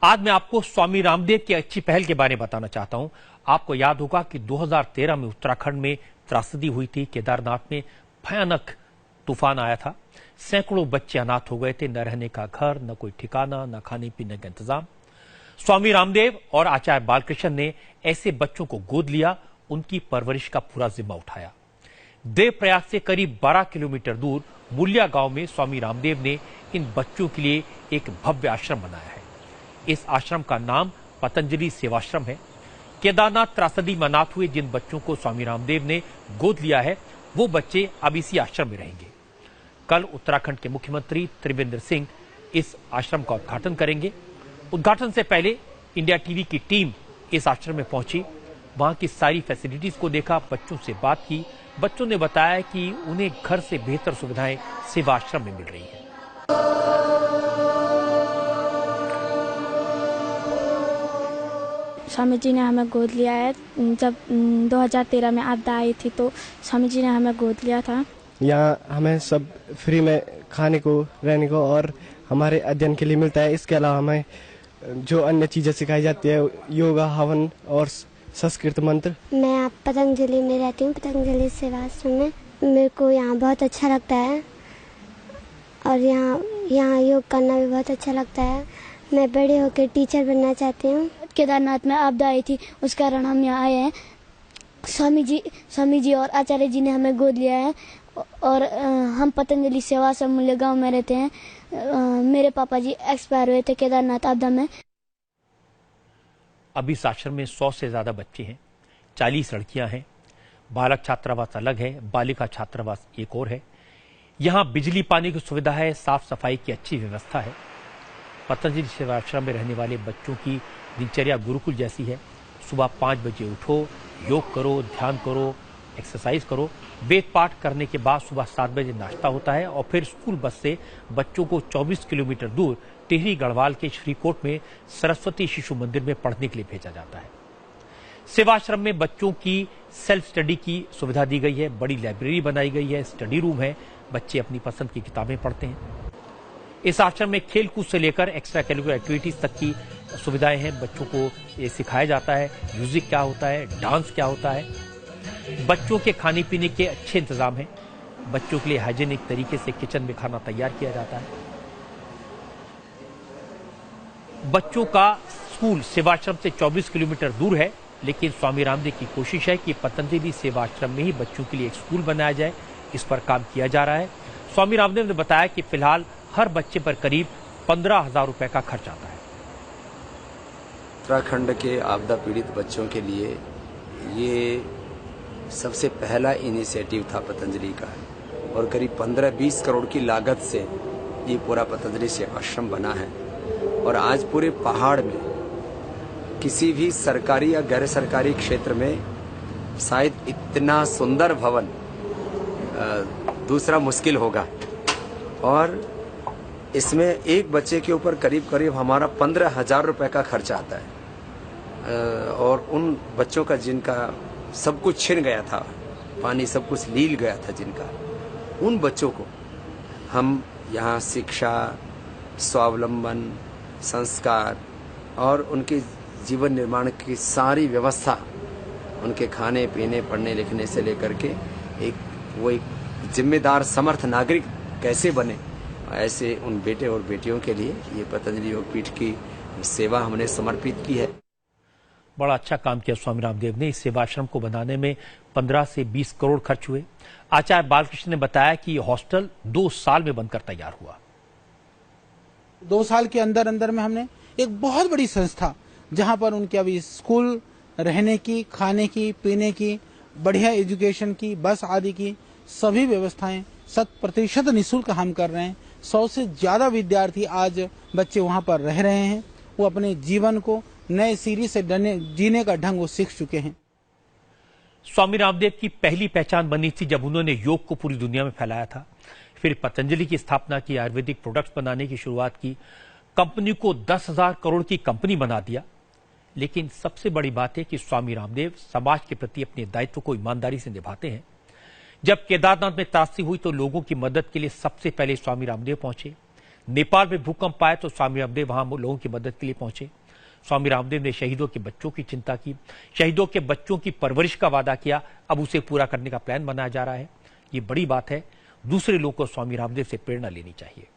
आज मैं आपको स्वामी रामदेव की अच्छी पहल के बारे में बताना चाहता हूं। आपको याद होगा कि 2013 में उत्तराखंड में त्रासदी हुई थी। केदारनाथ में भयानक तूफान आया था। सैकड़ों बच्चे अनाथ हो गए थे, न रहने का घर, न कोई ठिकाना, न खाने पीने का इंतजाम। स्वामी रामदेव और आचार्य बालकृष्ण ने ऐसे बच्चों को गोद लिया, उनकी परवरिश का पूरा जिम्मा उठाया। देवप्रयाग से करीब 12 किलोमीटर दूर मुलिया गांव में स्वामी रामदेव ने इन बच्चों के लिए एक भव्य आश्रम बनाया है। इस आश्रम का नाम पतंजलि सेवाश्रम है। केदारनाथ त्रासदी में अनाथ हुए जिन बच्चों को स्वामी रामदेव ने गोद लिया है, वो बच्चे अब इसी आश्रम में रहेंगे। कल उत्तराखंड के मुख्यमंत्री त्रिवेंद्र सिंह इस आश्रम का उद्घाटन करेंगे। उद्घाटन से पहले इंडिया टीवी की टीम इस आश्रम में पहुंची, वहां की सारी फैसिलिटीज को देखा, बच्चों से बात की। बच्चों ने बताया कि उन्हें घर से बेहतर सुविधाएं सेवा आश्रम में मिल रही हैं। स्वामी जी ने हमें गोद लिया है। जब 2013 में आपदा आई थी तो स्वामी जी ने हमें गोद लिया था। यहाँ हमें सब फ्री में खाने को, रहने को और हमारे अध्ययन के लिए मिलता है। इसके अलावा हमें जो अन्य चीजें सिखाई जाती है, योगा, हवन और संस्कृत मंत्र। मैं आप पतंजलि में रहती हूँ, पतंजलि सेवाश्रम में। मेरे को यहाँ बहुत अच्छा लगता है और यहाँ योग करना भी बहुत अच्छा लगता है। मैं बड़े होकर टीचर बनना चाहती हूँ। केदारनाथ में आपदा आई थी, उस कारण हम यहाँ आए हैं। स्वामी जी और आचार्य जी ने हमें गोद लिया है और हम पतंजलि सेवाश्रम मुलिया गांव में रहते हैं। मेरे पापा जी एक्सपायर हुए थे केदारनाथ आपदा में। अब इस आश्रम में 100 से ज्यादा बच्चे हैं, 40 लड़कियां हैं। बालक छात्रावास अलग है, बालिका छात्रावास एक और है। यहाँ बिजली पानी की सुविधा है, साफ सफाई की अच्छी व्यवस्था है। पतंजलि सेवाश्रम में रहने वाले बच्चों की दिनचर्या गुरुकुल जैसी है। सुबह 5 बजे उठो, योग करो, ध्यान करो, एक्सरसाइज करो। वेद पाठ करने के बाद सुबह 7 बजे नाश्ता होता है और फिर स्कूल बस से बच्चों को 24 किलोमीटर दूर टिहरी गढ़वाल के श्रीकोट में सरस्वती शिशु मंदिर में पढ़ने के लिए भेजा जाता है। सेवाश्रम में बच्चों की सेल्फ स्टडी की सुविधा दी गई है। बड़ी लाइब्रेरी बनाई गई है, स्टडी रूम है, बच्चे अपनी पसंद की किताबें पढ़ते हैं। इस आश्रम में खेल कूद से लेकर एक्स्ट्रा करिकुलर एक्टिविटीज तक की सुविधाएं हैं। बच्चों को ये सिखाया जाता है म्यूजिक क्या होता है, डांस क्या होता है। बच्चों के खाने पीने के अच्छे इंतजाम हैं। बच्चों के लिए हाइजीनिक तरीके से किचन में खाना तैयार किया जाता है। बच्चों का स्कूल सेवाश्रम से 24 किलोमीटर दूर है, लेकिन स्वामी रामदेव की कोशिश है कि पतंजलि सेवाश्रम में ही बच्चों के लिए एक स्कूल बनाया जाए। इस पर काम किया जा रहा है। स्वामी रामदेव ने बताया कि फिलहाल हर बच्चे पर करीब 15,000 रुपए का खर्च आता है। उत्तराखंड के आपदा पीड़ित बच्चों के लिए ये सबसे पहला इनिशिएटिव था पतंजलि का और करीब 15-20 करोड़ की लागत से ये पूरा पतंजलि सेवाश्रम बना है। और आज पूरे पहाड़ में किसी भी सरकारी या गैर सरकारी क्षेत्र में शायद इतना सुंदर भवन दूसरा मुश्किल होगा। और इसमें एक बच्चे के ऊपर करीब करीब हमारा 15,000 रुपए का खर्च आता है। और उन बच्चों का जिनका सब कुछ छिन गया था, पानी सब कुछ लील गया था जिनका, उन बच्चों को हम यहाँ शिक्षा, स्वावलंबन, संस्कार और उनके जीवन निर्माण की सारी व्यवस्था, उनके खाने पीने, पढ़ने लिखने से लेकर के एक जिम्मेदार समर्थ नागरिक कैसे बने, ऐसे उन बेटे और बेटियों के लिए ये पतंजलि योगपीठ की सेवा हमने समर्पित की है। बड़ा अच्छा काम किया स्वामी रामदेव ने। इस सेवाश्रम को बनाने में 15 से 20 करोड़ खर्च हुए। आचार्य बालकृष्ण ने बताया कि हॉस्टल 2 साल में बनकर तैयार हुआ। 2 साल के अंदर में हमने एक बहुत बड़ी संस्था, जहां पर उनके अभी स्कूल, रहने की, खाने की, पीने की, बढ़िया एजुकेशन की, बस आदि की सभी व्यवस्थाएं 100% निःशुल्क हम कर रहे हैं। 100 से ज्यादा विद्यार्थी आज बच्चे वहां पर रह रहे हैं। वो अपने जीवन को नए सिरे से जीने का ढंग वो सीख चुके हैं। स्वामी रामदेव की पहली पहचान बनी थी जब उन्होंने योग को पूरी दुनिया में फैलाया था। फिर पतंजलि की स्थापना की, आयुर्वेदिक प्रोडक्ट्स बनाने की शुरुआत की, कंपनी को 10,000 करोड़ की कंपनी बना दिया। लेकिन सबसे बड़ी बात है कि स्वामी रामदेव समाज के प्रति अपने दायित्व को ईमानदारी से निभाते हैं। जब केदारनाथ में त्रासदी हुई तो लोगों की मदद के लिए सबसे पहले स्वामी रामदेव पहुंचे। नेपाल में भूकंप आया तो स्वामी रामदेव वहां लोगों की मदद के लिए पहुंचे। स्वामी रामदेव ने शहीदों के बच्चों की चिंता की, शहीदों के बच्चों की परवरिश का वादा किया, अब उसे पूरा करने का प्लान बनाया जा रहा है। ये बड़ी बात है। दूसरे लोगों को स्वामी रामदेव से प्रेरणा लेनी चाहिए।